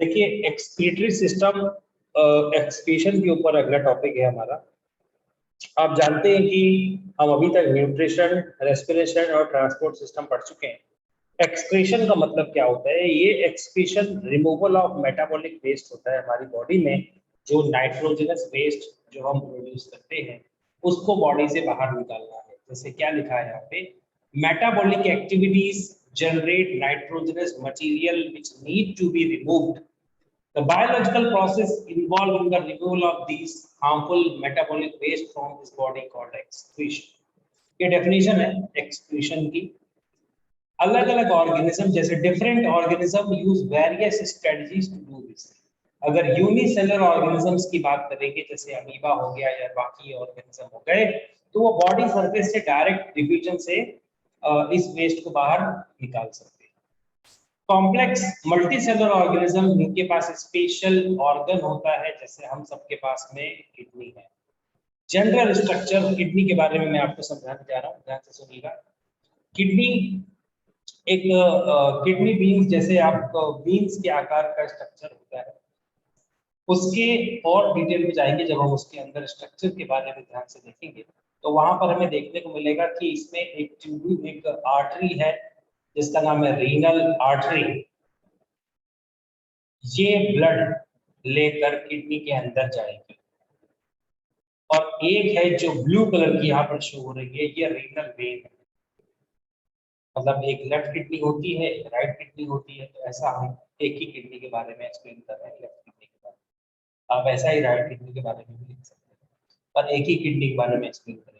देखिए excretory system excretion के ऊपर अगला टॉपिक है हमारा। आप जानते हैं कि हम अभी तक न्यूट्रिशन, रेस्पिरेशन और ट्रांसपोर्ट सिस्टम पढ़ चुके हैं। एक्सक्रीशन का मतलब क्या होता है? ये excretion removal of metabolic waste होता है हमारी बॉडी में। जो नाइट्रोजनस वेस्ट जो हम प्रोड्यूस करते हैं उसको बॉडी से बाहर निकालना है। जैसे क्या लिखा है यहाँ पे, metabolic activities generate nitrogenous material which need to be removed. The biological process involved in the removal of these harmful metabolic waste from this body called excretion. ये डेफिनेशन है एक्सक्रीशन की। अलग अलग ऑर्गेनिज्म जैसे different organism use various strategies to do this. अगर unicellular organisms की बात करेंगे जैसे अमीबा हो गया या बाकी ऑर्गेनिज्म हो गए, तो वो बॉडी सरफेस से डायरेक्ट डिफ्यूजन से इस वेस्ट को बाहर निकाल सकते हैं। कॉम्प्लेक्स मल्टीसेलुलर ऑर्गेनिज्म जिनके पास स्पेशल ऑर्गन होता है, जैसे हम सबके पास में किडनी है। जनरल स्ट्रक्चर किडनी के बारे में मैं आपको समझाने जा रहा हूँ, ध्यान से सुनिएगा। किडनी एक किडनी बीन्स जैसे आप बीन्स के आकार का स्ट्रक्चर होता है। उसके और डिटेल में जाएंगे जब हम उसके अंदर स्ट्रक्चर के बारे में ध्यान से देखेंगे, तो वहां पर हमें देखने को मिलेगा कि इसमें एक ट्यूब, एक आर्टरी है जिसका नाम है रीनल आर्टरी। ये ब्लड लेकर किडनी के अंदर जाएगी। और एक है जो ब्लू कलर की यहाँ पर शो हो रही है, ये रीनल वेन है। मतलब एक लेफ्ट किडनी होती है, एक राइट किडनी होती है। तो ऐसा हम एक ही किडनी के बारे में एक्सप्लेन कर रहे हैं, लेफ्ट किडनी के बारे में। आप ऐसा ही राइट किडनी के बारे में भी लिख सकते हैं, पर एक ही किडनी के बारे में एक्सप्लेन करेंगे।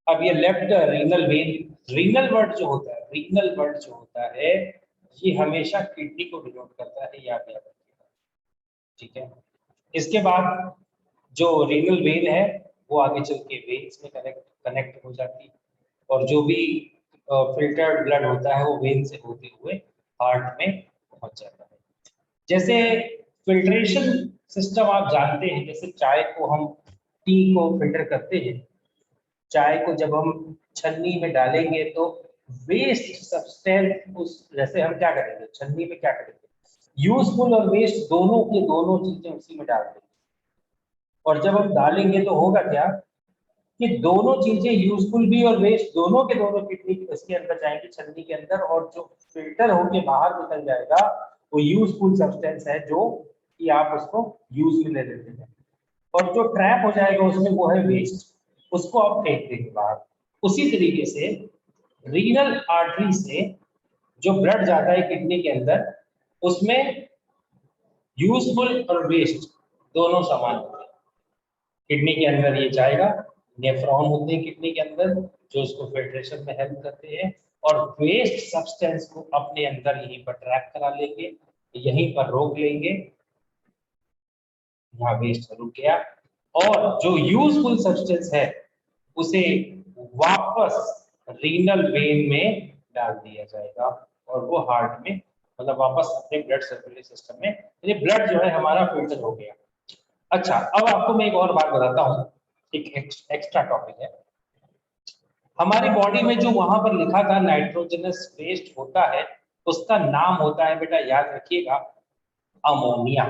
अब ये left renal vein, renal word जो होता है, रीनल वर्ड जो होता है ये हमेशा किडनी को डिनोट करता है, याद रखिएगा, ठीक है। इसके बाद जो रीनल वेन है वो आगे चल के वेन्स में कनेक्ट हो जाती है, और जो भी फिल्टर्ड ब्लड होता है वो वेन से होते हुए हार्ट में पहुंच जाता है। जैसे फिल्ट्रेशन सिस्टम आप जानते हैं, जैसे चाय को हम टी को फिल्टर करते हैं, चाय को जब हम छन्नी में डालेंगे तो वेस्ट सब्सटेंस उस, जैसे हम क्या करेंगे छन्नी में, क्या करेंगे यूजफुल और वेस्ट दोनों की दोनों चीजें उसी में डाल देंगे। और जब हम डालेंगे तो होगा क्या कि दोनों चीजें यूजफुल भी और वेस्ट दोनों के दोनों किडनी इसके अंदर जाएंगे, छन्नी के अंदर, और जो फिल्टर होके बाहर निकल जाएगा वो यूजफुल सब्सटेंस है जो कि आप उसको यूज में ले लेते हैं। और जो ट्रैप हो जाएगा उसमें वो है वेस्ट, उसको आप फेंक देंगे बाहर। उसी तरीके से रीनल आर्टरी से जो ब्लड जाता है किडनी के अंदर, उसमें यूजफुल और वेस्ट दोनों समान होते हैं। किडनी के अंदर ये जाएगा, नेफ्रॉन होते हैं किडनी के अंदर जो उसको फिल्ट्रेशन में हेल्प करते हैं, और वेस्ट सब्सटेंस को अपने अंदर यहीं पर ट्रैप करा लेंगे, यहीं पर रोक लेंगे। यहाँ वेस्ट रुक गया, और जो यूजफुल सब्सटेंस है उसे वापस रीनल वेन में डाल दिया जाएगा, और वो हार्ट में, मतलब वापस अपने ब्लड सर्कुलेटरी सिस्टम में, ये ब्लड जो है हमारा फिल्टर हो गया। अच्छा, अब आपको मैं एक और बात बताता हूँ, एक एक्स्ट्रा टॉपिक है। हमारी बॉडी में जो वहां पर लिखा था नाइट्रोजनस वेस्ट होता है, उसका नाम होता है, बेटा याद रखिएगा, अमोनिया।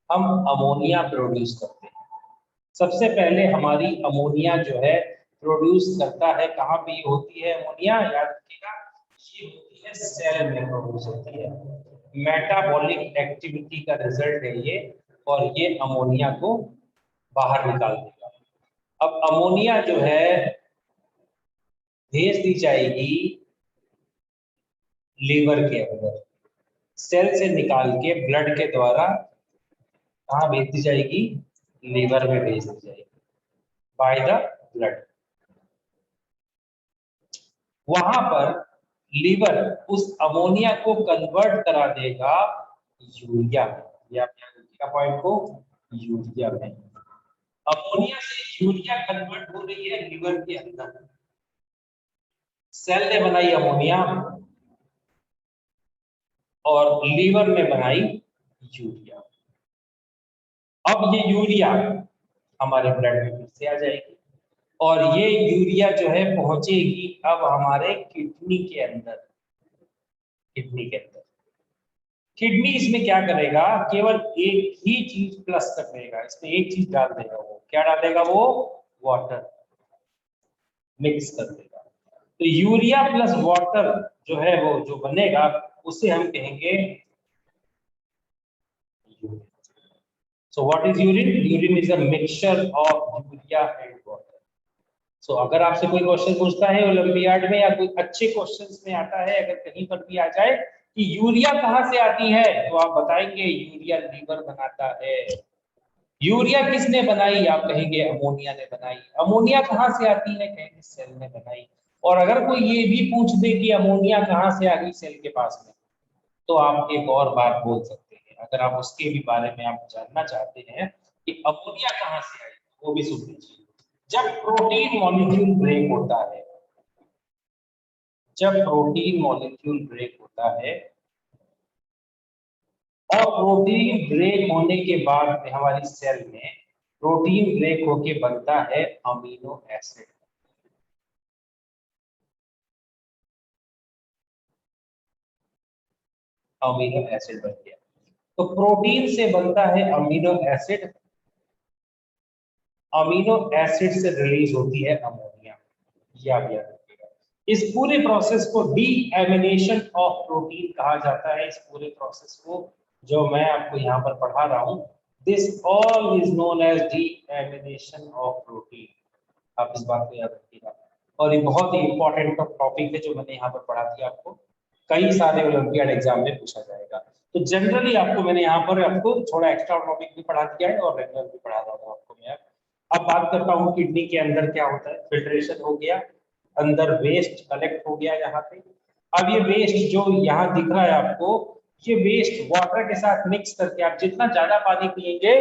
हम अमोनिया प्रोड्यूस करते हैं। सबसे पहले हमारी अमोनिया जो है प्रोड्यूस करता है, कहाँ पे होती है अमोनिया, याद रखिएगा, ये होती है सेल में प्रोड्यूस होती है। मेटाबॉलिक एक्टिविटी का रिजल्ट है ये, और ये अमोनिया को बाहर निकाल देगा। अब अमोनिया जो है भेज दी जाएगी लीवर के अंदर, सेल से निकाल के ब्लड के द्वारा कहाँ भेज दी जाएगी, लीवर में भेज दी जाएगी बाय द ब्लड। वहां पर लीवर उस अमोनिया को कन्वर्ट करा देगा यूरिया में, या पॉइंट को यूरिया में। अमोनिया से यूरिया कन्वर्ट हो रही है लीवर के अंदर, सेल ने बनाई अमोनिया और लीवर ने बनाई यूरिया। अब ये यूरिया हमारे ब्लड में फिर से आ जाएगी, और ये यूरिया जो है पहुंचेगी अब हमारे किडनी के अंदर, किडनी के अंदर। किडनी इसमें क्या करेगा, केवल एक ही चीज प्लस कर देगा, इसमें एक चीज डाल देगा, वो क्या डालेगा, वो वाटर मिक्स कर देगा। तो यूरिया प्लस वाटर जो है वो जो बनेगा उसे हम कहेंगे urine. So what is urine? Urine is a mixture of urea and water. So अगर आपसे कोई क्वेश्चन पूछता है ओलंपियाड में या कोई अच्छे क्वेश्चंस में आता है, अगर कहीं पर भी आ जाए कि यूरिया कहाँ से आती है, तो आप बताएंगे यूरिया लीवर बनाता है। यूरिया किसने बनाई? आप कहेंगे अमोनिया ने बनाई। अमोनिया कहाँ से आती है? कहेंगे सेल ने बनाई। और अगर कोई ये भी पूछ दे कि अमोनिया कहाँ से आ गई सेल के पास में, तो आप एक और बात बोल सकते हैं। अगर आप उसके भी बारे में आप जानना चाहते हैं कि अमोनिया कहाँ से आई, वो भी सुन लीजिए। जब प्रोटीन मॉलिक्यूल ब्रेक होता है, जब प्रोटीन मॉलिक्यूल ब्रेक होता है और प्रोटीन ब्रेक होने के बाद में हमारी सेल में प्रोटीन ब्रेक होके बनता है अमीनो एसिड। अमीनो एसिड बन गया। तो प्रोटीन से बनता है अमीनो एसिड, अमीनो एसिड से रिलीज होती है अमोनिया। याद रखिएगा। इस पूरे प्रोसेस को डीएमिनेशन ऑफ प्रोटीन कहा जाता है। इस पूरे प्रोसेस को जो मैं आपको यहाँ पर पढ़ा रहा हूँ, this all is known as deamination of protein. आप इस बात को याद रखिएगा। और ये बहुत ही इंपॉर्टेंट टॉपिक है जो मैंने यहाँ पर पढ़ा दिया आपको, कई सारे ओलंपियाड एग्जाम में पूछा जाएगा। तो जनरली आपको मैंने यहाँ पर आपको थोड़ा एक्स्ट्रा टॉपिक भी पढ़ा दिया है और रेगुलर भी पढ़ा रहा हूँ आपको मैं। अब बात करता हूँ किडनी के अंदर क्या होता है। फिल्ट्रेशन हो गया, अंदर वेस्ट कलेक्ट हो गया यहाँ पे। अब ये वेस्ट जो यहाँ दिख रहा है आपको, ये वेस्ट वाटर के साथ मिक्स करके आप जितना ज्यादा पानी पिएंगे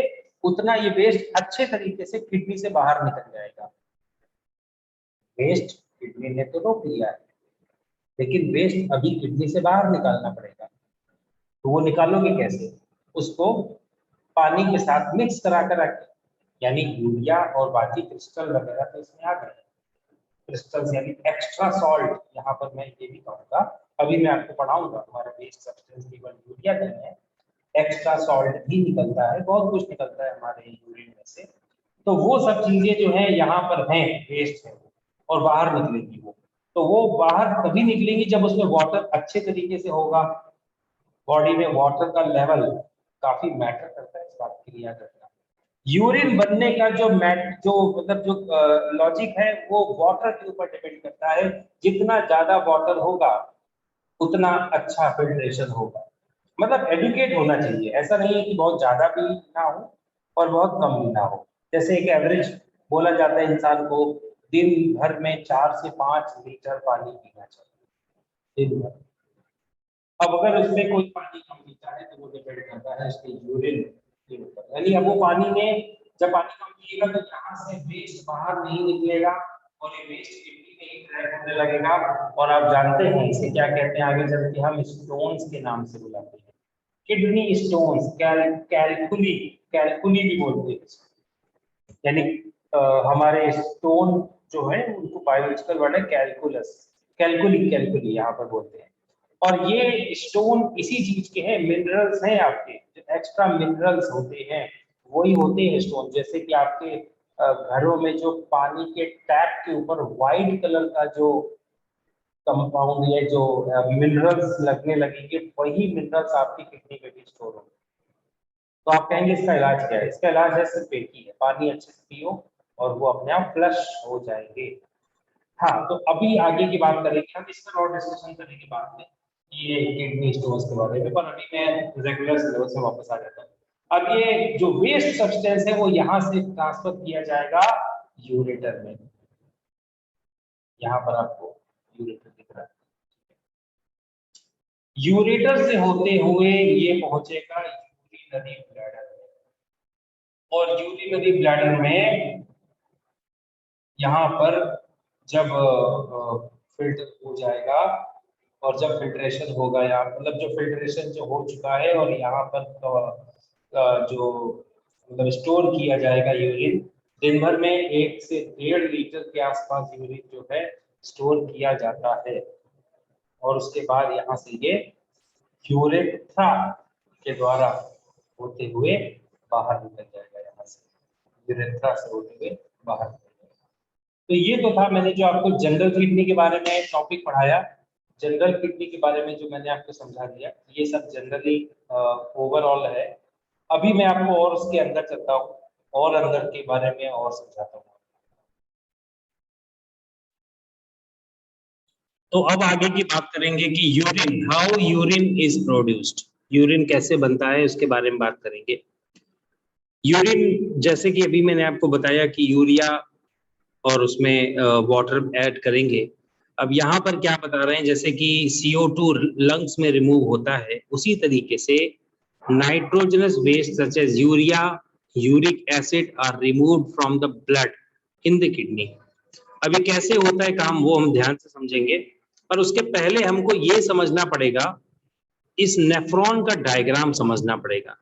उतना ये वेस्ट अच्छे तरीके से किडनी से बाहर निकल जाएगा। वेस्ट किडनी ने तो रोक लिया है, लेकिन वेस्ट अभी किडनी से बाहर निकालना पड़ेगा। तो वो निकालोगे कैसे? उसको पानी के साथ मिक्स करा कर रखें, यानी यूरिया और बाकी क्रिस्टल वगैरह तो इसमें आ गए। क्रिस्टल्स यानी एक्स्ट्रा सॉल्ट, यहाँ पर मैं ये भी कहूंगा, अभी मैं आपको पढ़ाऊंगा। हमारा वेस्ट सब्सटेंस केवल यूरिया नहीं है, एक्स्ट्रा सॉल्ट भी निकलता है, बहुत कुछ निकलता है हमारे यूरिन में से। तो वो सब चीजें जो है यहाँ पर हैं, वेस्ट है वो, और बाहर निकलेगी वो। तो वो बाहर तभी निकलेंगी जब उसमें वाटर अच्छे तरीके से होगा। बॉडी में वाटर का लेवल काफी मैटर करता है, इस बात के लिए याद रखना। यूरिन बनने का जो मतलब जो लॉजिक है वो वाटर के ऊपर डिपेंड करता है। जितना ज्यादा वाटर होगा उतना अच्छा फिल्ट्रेशन होगा। मतलब एडुकेट होना चाहिए, ऐसा नहीं है कि बहुत ज्यादा भी ना हो और बहुत कम भी ना हो। जैसे एक एवरेज बोला जाता है इंसान को दिन भर में 4 से 5 लीटर पानी पीना चाहिए दिन भर। अब अगर उसमें कोई पानी कम पीता है तो वो डिपेंड करता है उसके यूरिन के ऊपर। यानी अब वो पानी में जब पानी कम पिएगा तो यहाँ से वेस्ट बाहर नहीं निकलेगा और ये वेस्ट किडनी में ही ट्रैप होने लगेगा। और आप जानते हैं इसे क्या कहते हैं, आगे चल के हम स्टोन्स के नाम से बुलाते हैं। किडनी स्टोन्स, कैलकुली, कैलकुली भी बोलते हैं इसको। यानी हमारे स्टोन जो है उनको बायोलॉजिकल वर्ड है कैलकुलस, कैलकुली, कैलकुली यहाँ पर बोलते हैं। और ये स्टोन इसी चीज के हैं, मिनरल्स हैं आपके, जो एक्स्ट्रा मिनरल्स होते हैं वही होते हैं स्टोन। जैसे कि आपके घरों में जो पानी के टैप के ऊपर व्हाइट कलर का जो कंपाउंड या जो मिनरल्स लगने लगेंगे, वही मिनरल्स आपकी किडनी में भी स्टोर होंगे। तो आप कहेंगे इसका इलाज क्या है? इसका इलाज है सिर्फ एक ही है, पानी अच्छे से पियो और वो अपने आप फ्लश हो जाएंगे। हाँ, तो अभी आगे की बात करेंगे हम, इस पर और डिस्कशन करेंगे बाद में ये किडनी स्टोन्स के बारे में। पर अभी मैं रेगुलर सिलेबस में वापस आ जाता हूँ। अब ये जो वेस्ट सब्सटेंस है वो यहाँ से ट्रांसफर किया जाएगा यूरेटर में। यहाँ पर आपको यूरेटर दिख रहा है। यूरेटर से होते हुए ये पहुंचेगा यूरिनरी ब्लैडर में, और यूरिनरी ब्लैडर में यहाँ पर जब फिल्टर हो जाएगा और जब फिल्ट्रेशन होगा, या मतलब जो फिल्ट्रेशन जो हो चुका है और यहाँ पर जो मतलब स्टोर किया जाएगा यूरिन, दिन भर में 1 से 1.5 लीटर के आसपास यूरिन जो है स्टोर किया जाता है। और उसके बाद यहाँ से ये यूरेथ्रा के द्वारा होते हुए बाहर निकल जाएगा, यहाँ से यूरेथ्रा से होते हुए बाहर निकल जाएगा। तो ये तो था, मैंने जो आपको जनरल किडनी के बारे में टॉपिक पढ़ाया, जनरल किडनी के बारे में जो मैंने आपको समझा दिया, ये सब जनरली ओवरऑल है। अभी मैं आपको और उसके अंदर चलता हूँ और अंदर के बारे में और समझाता हूँ। तो अब आगे की बात करेंगे कि urine, how urine is produced, urine कैसे बनता है उसके बारे में बात करेंगे। यूरिन जैसे कि अभी मैंने आपको बताया कि यूरिया और उसमें वाटर ऐड करेंगे। अब यहाँ पर क्या बता रहे हैं, जैसे कि CO2 लंग्स में रिमूव होता है, उसी तरीके से nitrogenous waste such as urea, uric acid are removed from the blood in the kidney. अब ये कैसे होता है काम, वो हम ध्यान से समझेंगे, पर उसके पहले हमको ये समझना पड़ेगा, इस नेफ्रॉन का डायग्राम समझना पड़ेगा।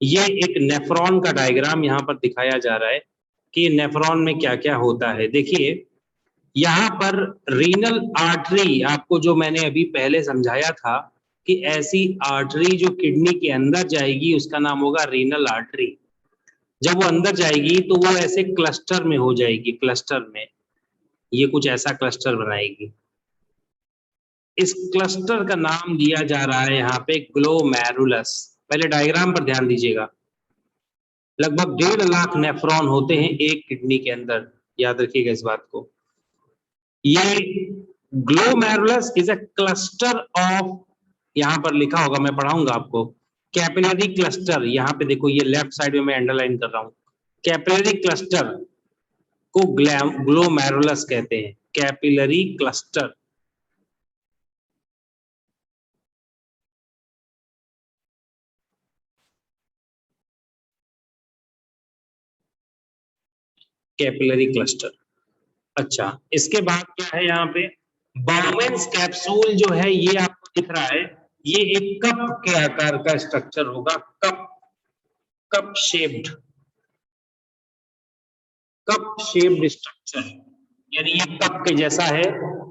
ये एक नेफ्रॉन का डायग्राम यहाँ पर दिखाया जा रहा है कि नेफ्रॉन में क्या क्या होता है। देखिए यहाँ पर रीनल आर्टरी, आपको जो मैंने अभी पहले समझाया था कि ऐसी आर्टरी जो किडनी के अंदर जाएगी उसका नाम होगा रीनल आर्टरी। जब वो अंदर जाएगी तो वो ऐसे क्लस्टर में हो जाएगी, क्लस्टर में ये कुछ ऐसा क्लस्टर बनाएगी। इस क्लस्टर का नाम दिया जा रहा है यहाँ पे ग्लोमेरुलस। पहले डायग्राम पर ध्यान दीजिएगा। लगभग 1.5 लाख नेफ्रॉन होते हैं एक किडनी के अंदर, याद रखिएगा इस बात को। ये glomerulus is a cluster of, यहाँ पर लिखा होगा, मैं पढ़ाऊंगा आपको, कैपिलरी क्लस्टर। यहाँ पे देखो, ये लेफ्ट साइड में मैं अंडरलाइन कर रहा हूँ, कैपिलरी क्लस्टर को ग्लोमेरुलस कहते हैं, कैपिलरी क्लस्टर। Capillary cluster. अच्छा, इसके बाद क्या है यहाँ पे, बाउमेन्स कैप्सूल जो है ये आपको दिख रहा है, ये एक कप के आकार का स्ट्रक्चर होगा, cup, cup shaped, cup shaped structure, यानी ये कप के जैसा है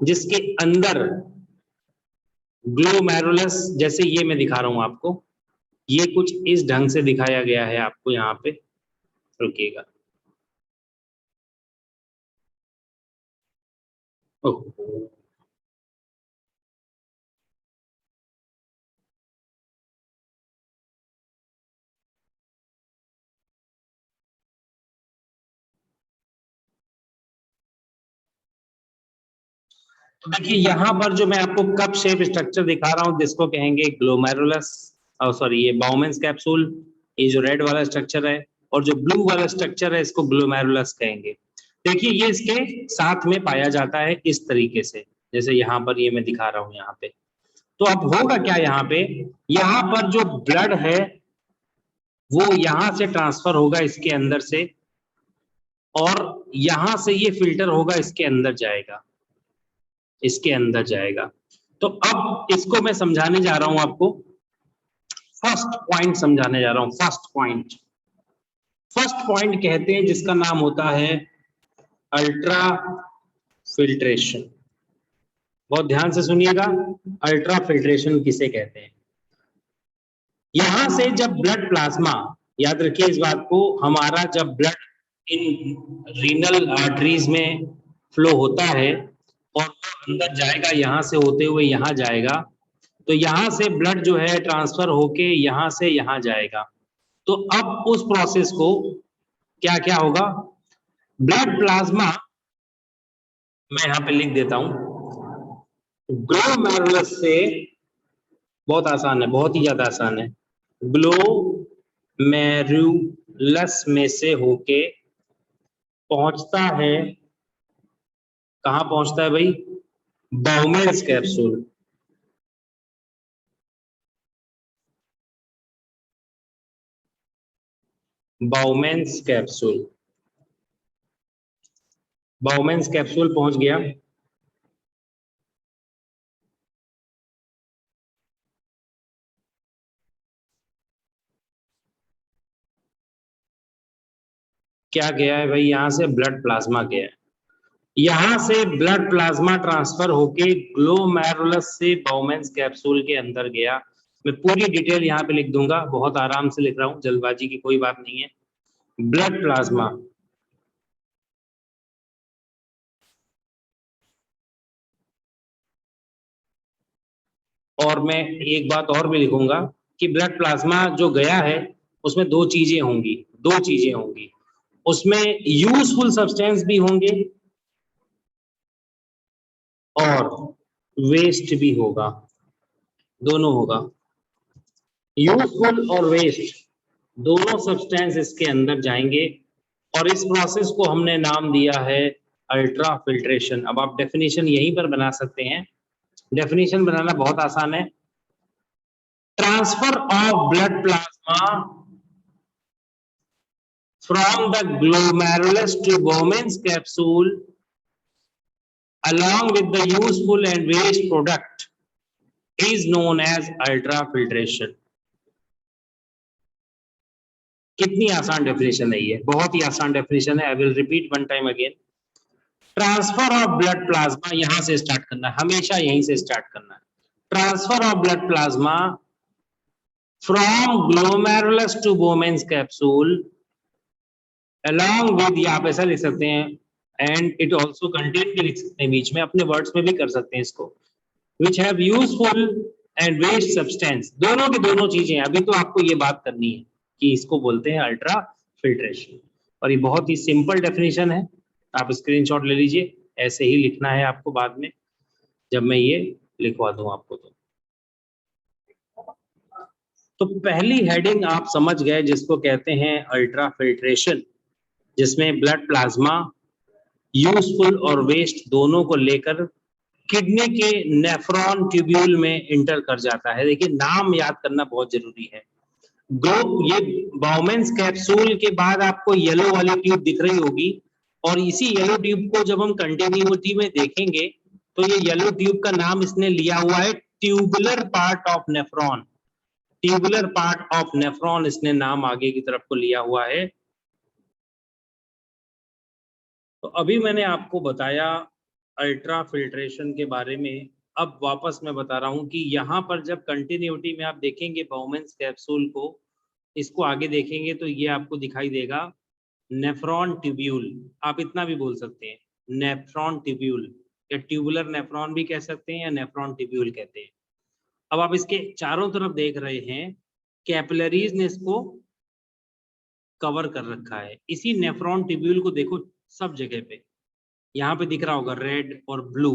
जिसके अंदर ग्लोमेरुलस, जैसे ये मैं दिखा रहा हूं आपको, ये कुछ इस ढंग से दिखाया गया है आपको यहाँ पे, रुकिएगा। तो देखिए यहाँ पर जो मैं आपको कप शेप स्ट्रक्चर दिखा रहा हूँ, जिसको कहेंगे ग्लोमेरुलस, सॉरी ये बाउमेन्स कैप्सूल, ये जो रेड वाला स्ट्रक्चर है, और जो ब्लू वाला स्ट्रक्चर है इसको ग्लोमेरुलस कहेंगे। देखिए ये इसके साथ में पाया जाता है इस तरीके से, जैसे यहाँ पर ये मैं दिखा रहा हूँ यहाँ पे। तो अब होगा क्या यहाँ पे, यहाँ पर जो ब्लड है वो यहाँ से ट्रांसफर होगा इसके अंदर से, और यहाँ से ये फिल्टर होगा, इसके अंदर जाएगा, इसके अंदर जाएगा। तो अब इसको मैं समझाने जा रहा हूं आपको, फर्स्ट पॉइंट समझाने जा रहा हूं, फर्स्ट पॉइंट। फर्स्ट पॉइंट कहते हैं जिसका नाम होता है अल्ट्रा फिल्ट्रेशन। बहुत ध्यान से सुनिएगा, अल्ट्रा फिल्ट्रेशन किसे कहते हैं। यहां से जब ब्लड प्लाज्मा, याद रखिए इस बात को, हमारा जब ब्लड इन रीनल आर्टरीज में फ्लो होता है और वो अंदर जाएगा, यहाँ से होते हुए यहाँ जाएगा, तो यहाँ से ब्लड जो है ट्रांसफर होके यहाँ से यहाँ जाएगा। तो अब उस प्रोसेस को क्या क्या होगा, ब्लड प्लाज्मा, मैं यहाँ पे लिख देता हूं, ग्लोमेरुलस से, बहुत आसान है, बहुत ही ज्यादा आसान है, ग्लोमेरुलस में से होके पहुंचता है, कहां पहुंचता है भाई, बाउमेन्स कैप्सूल। बाउमेन्स कैप्सूल, बाउमेन्स कैप्सूल पहुंच गया। क्या गया है भाई, यहां से ब्लड प्लाज्मा गया है, यहां से ब्लड प्लाज्मा ट्रांसफर होके ग्लोमेरुलस से बाउमेन्स कैप्सूल के अंदर गया। मैं पूरी डिटेल यहाँ पे लिख दूंगा, बहुत आराम से लिख रहा हूँ, जल्दबाजी की कोई बात नहीं है। ब्लड प्लाज्मा, और मैं एक बात और भी लिखूंगा कि ब्लड प्लाज्मा जो गया है उसमें दो चीजें होंगी, दो चीजें होंगी, उसमें यूजफुल सब्सटेंस भी होंगे और वेस्ट भी होगा, दोनों होगा। यूजफुल और वेस्ट दोनों सब्सटेंस इसके अंदर जाएंगे और इस प्रोसेस को हमने नाम दिया है अल्ट्रा फिल्ट्रेशन। अब आप डेफिनेशन यहीं पर बना सकते हैं, डेफिनेशन बनाना बहुत आसान है। Transfer of blood plasma from the glomerulus to Bowman's capsule along with the useful and waste product is known as ultrafiltration। कितनी आसान डेफिनेशन है ये, बहुत ही आसान डेफिनेशन है। I will repeat one time again. Transfer of blood plasma, यहां से start करना है, हमेशा यहीं से स्टार्ट करना है। Transfer of blood plasma from glomerulus to Bowman's capsule along with, या आप ऐसा लिख सकते हैं एंड इट ऑल्सो कंटेन भी लिख सकते हैं, बीच में अपने वर्ड्स में भी कर सकते हैं इसको, which have useful and waste substance. दोनों की दोनों चीजें, अभी तो आपको ये बात करनी है कि इसको बोलते हैं अल्ट्रा फिल्ट्रेशन, और ये बहुत ही सिंपल डेफिनेशन है। आप स्क्रीनशॉट ले लीजिए, ऐसे ही लिखना है आपको बाद में जब मैं ये लिखवा दूं आपको। तो पहली हेडिंग आप समझ गए जिसको कहते हैं अल्ट्रा फिल्ट्रेशन, जिसमें ब्लड प्लाज्मा यूजफुल और वेस्ट दोनों को लेकर किडनी के नेफ्रॉन ट्यूब्यूल में इंटर कर जाता है। देखिए नाम याद करना बहुत जरूरी है। ये बाउमेंस कैप्सूल के बाद आपको येलो वाली ट्यूब दिख रही होगी, और इसी येलो ट्यूब को जब हम कंटिन्यूटी में देखेंगे तो ये येलो ट्यूब का नाम इसने लिया हुआ है tubular part of nephron. Tubular part of nephron इसने नाम आगे की तरफ को लिया हुआ है। तो अभी मैंने आपको बताया अल्ट्रा फिल्ट्रेशन के बारे में। अब वापस मैं बता रहा हूं कि यहाँ पर जब कंटिन्यूटी में आप देखेंगे बाउमेंस कैप्सूल को, इसको आगे देखेंगे तो ये आपको दिखाई देगा नेफ्रॉन ट्यूब्यूल। आप इतना भी बोल सकते हैं नेफ्रॉन ट्यूब्यूल, या ट्यूबुलर नेफ्रॉन भी कह सकते हैं या नेफ्रॉन ट्यूब्यूल कहते हैं। अब आप इसके चारों तरफ देख रहे हैं कैपिलरीज ने इसको कवर कर रखा है। इसी नेफ्रॉन ट्यूब्यूल को देखो सब जगह पे, यहाँ पे दिख रहा होगा रेड और ब्लू,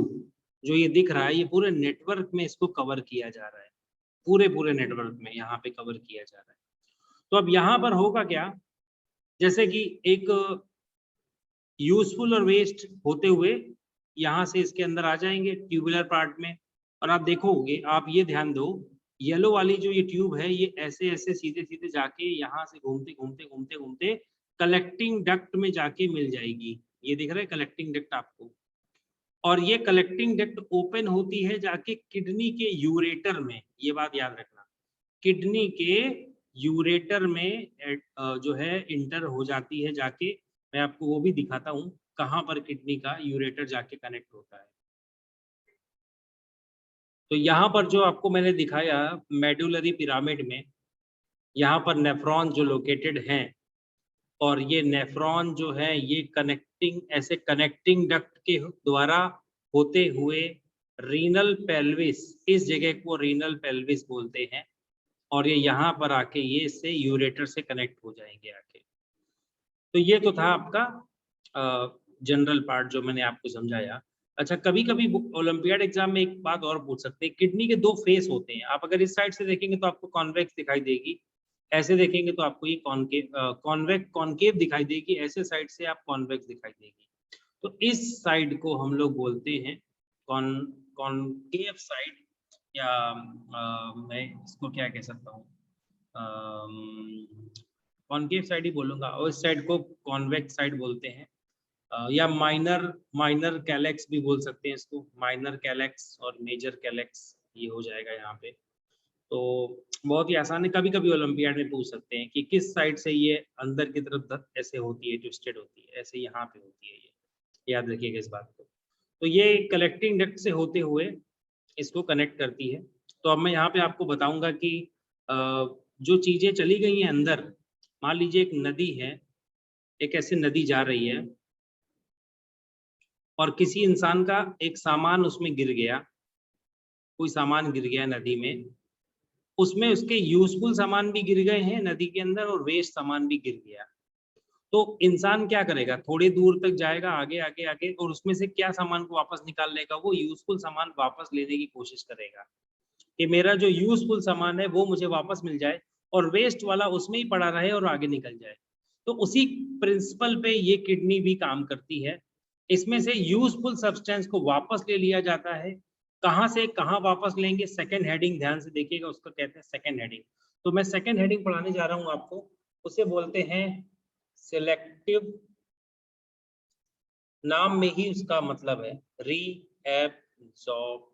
जो ये दिख रहा है ये पूरे नेटवर्क में इसको कवर किया जा रहा है, पूरे पूरे नेटवर्क में यहाँ पे कवर किया जा रहा है। तो अब यहाँ पर होगा क्या, जैसे कि एक यूजफुल और वेस्ट होते हुए यहाँ से इसके अंदर आ जाएंगे ट्यूबुलर पार्ट में, और आप देखोगे, आप ये ध्यान दो, येलो वाली जो ये ट्यूब है ये ऐसे ऐसे सीधे सीधे जाके यहाँ से घूमते घूमते घूमते घूमते कलेक्टिंग डक्ट में जाके मिल जाएगी। ये दिख रहा है कलेक्टिंग डक्ट आपको, और ये कलेक्टिंग डक्ट ओपन होती है जाके किडनी के यूरेटर में। ये बात याद रखना, किडनी के यूरेटर में जो है इंटर हो जाती है जाके। मैं आपको वो भी दिखाता हूँ कहाँ पर किडनी का यूरेटर जाके कनेक्ट होता है। तो यहाँ पर जो आपको मैंने दिखाया मेडुलरी पिरामिड में, यहाँ पर नेफ्रॉन जो लोकेटेड हैं, और ये नेफ्रॉन जो है ये कनेक्टिंग, ऐसे कनेक्टिंग डक्ट के द्वारा होते हुए रीनल पेल्विस, इस जगह को रीनल पेल्विस बोलते हैं, और ये यहाँ पर आके ये इससे यूरेटर से कनेक्ट हो जाएंगे आके। तो ये तो था आपका जनरल पार्ट जो मैंने आपको समझाया। अच्छा, कभी कभी ओलंपियाड एग्जाम में एक बात और पूछ सकते हैं, किडनी के दो फेस होते हैं। आप अगर इस साइड से देखेंगे तो आपको कॉन्वेक्स दिखाई देगी, ऐसे देखेंगे तो आपको ये कॉनकेव कॉनकेव दिखाई देगी, ऐसे साइड से आप कॉन्वेक्स दिखाई देगी। तो इस साइड को हम लोग बोलते हैं कॉनकेव साइड, या मैं इसको क्या कह सकता हूँ, कॉनकेव साइड ही बोलूंगा, और इस साइड को कॉन्वेक्स साइड बोलते हैं। या माइनर माइनर कैलेक्स भी बोल सकते हैं इसको, माइनर कैलेक्स और मेजर कैलेक्स, ये हो जाएगा यहाँ पे। तो बहुत ही आसान है, कभी कभी ओलंपियाड में पूछ सकते हैं कि किस साइड से ये अंदर की तरफ ऐसे होती है, ट्विस्टेड होती है, ऐसे यहाँ पे होती है, ये याद रखिएगा इस बात को। तो ये कलेक्टिंग डक्ट से होते हुए इसको कनेक्ट करती है, तो अब मैं यहाँ पे आपको बताऊंगा कि जो चीजें चली गई हैं अंदर, मान लीजिए एक नदी है, एक ऐसी नदी जा रही है और किसी इंसान का एक सामान उसमें गिर गया, कोई सामान गिर गया नदी में, उसमें उसके यूजफुल सामान भी गिर गए हैं नदी के अंदर और वेस्ट सामान भी गिर गया। तो इंसान क्या करेगा, थोड़ी दूर तक जाएगा, आगे आगे आगे, और उसमें से क्या सामान को वापस निकाल लेगा, वो यूजफुल सामान वापस लेने की कोशिश करेगा कि मेरा जो यूजफुल सामान है वो मुझे वापस मिल जाए और वेस्ट वाला उसमें ही पड़ा रहे और आगे निकल जाए। तो उसी प्रिंसिपल पे ये किडनी भी काम करती है। इसमें से यूजफुल सब्सटेंस को वापस ले लिया जाता है। कहाँ से कहाँ वापस लेंगे, सेकेंड हेडिंग ध्यान से देखिएगा, उसको कहते हैं सेकेंड हेडिंग। तो मैं सेकेंड हेडिंग पढ़ाने जा रहा हूँ आपको, उसे बोलते हैं सिलेक्टिव, नाम में ही उसका मतलब है रीएब्सॉर्ब,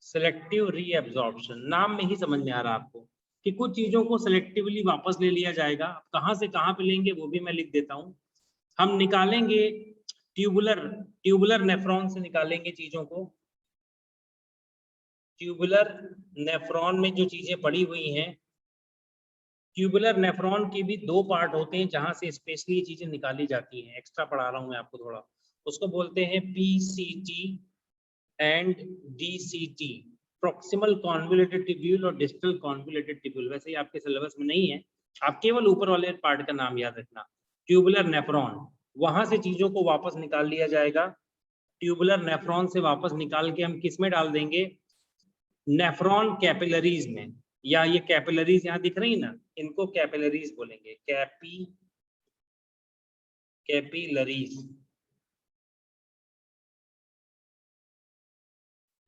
सिलेक्टिव रीएब्सॉर्प्शन। नाम में ही समझ में आ रहा है आपको कि कुछ चीजों को सिलेक्टिवली वापस ले लिया जाएगा। कहां से कहां पे लेंगे वो भी मैं लिख देता हूं। हम निकालेंगे ट्यूबुलर नेफ्रॉन से निकालेंगे चीजों को। ट्यूबुलर नेफ्रॉन में जो चीजें पड़ी हुई हैं, ट्यूबुलर नेफ्रॉन के भी दो पार्ट होते हैं जहां से स्पेशली ये चीजें निकाली जाती हैं। एक्स्ट्रा पढ़ा रहा हूं मैं आपको थोड़ा। उसको बोलते हैं PCT and DCT, proximal convoluted tubule और डिस्टल कॉन्वोल्यूटेड ट्यूब्यूल। वैसे ही आपके सिलेबस में नहीं है, आप केवल ऊपर वाले पार्ट का नाम याद रखना। ट्यूबुलर नेफ्रॉन, वहां से चीजों को वापस निकाल लिया जाएगा। ट्यूबुलर नेफ्रॉन से वापस निकाल के हम किस में डाल देंगे, नेफ्रॉन कैपिलरीज में, या ये कैपिलरीज यहाँ दिख रही ना, इनको कैपिलरीज बोलेंगे, कैपिलरीज,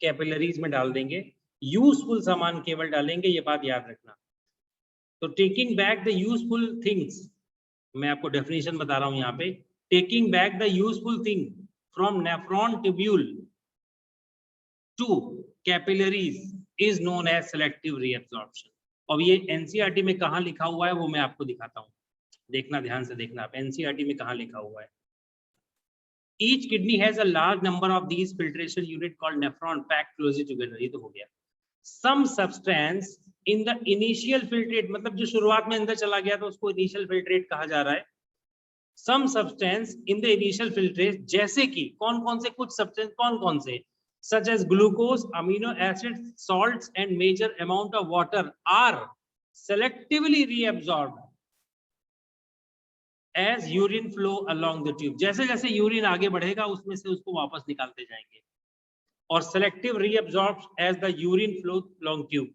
कैपिलरीज में डाल देंगे। यूजफुल सामान केवल डालेंगे, ये बात याद रखना। तो taking back the useful things, मैं आपको डेफिनेशन बता रहा हूं यहाँ पे, taking back the useful thing from nephron tubule to capillaries is known as selective reabsorption. अब ये एनसीईआरटी में कहाँ लिखा हुआ है वो मैं आपको दिखाता हूँ, देखना, ध्यान से देखना आप, एनसीईआरटी में कहाँ लिखा हुआ है। Each kidney has a large number of these filtration unit called nephron packed closely together, ये तो हो गया। Some substance in the initial filtrate, मतलब जो शुरुआत में अंदर चला गया था उसको initial filtrate कहा जा रहा है। Some substance in the initial filtrate, जैसे कि कौन कौन से, कुछ substance कौन कौन से, such as glucose, amino acids, salts and major amount of water are selectively reabsorbed as urine flow along the tube। जैसे जैसे यूरिन आगे बढ़ेगा उसमें से उसको वापस निकालते जाएंगे। और selective reabsorb as the urine flow along tube।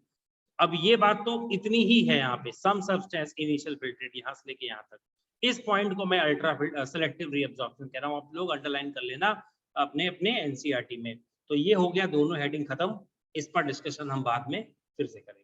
अब ये बात तो इतनी ही है यहाँ पे, सम सब्सटेंस इनिशियल फिल्ट्रेट, यहाँ से लेके यहाँ तक। इस पॉइंट को मैं अल्ट्रा सेलेक्टिव रीअब्सॉर्प्शन कह रहा हूँ, आप लोग अंडरलाइन कर लेना अपने अपने एनसीईआरटी में। तो ये हो गया, दोनों हेडिंग खत्म। इस पर डिस्कशन हम बाद में फिर से करेंगे।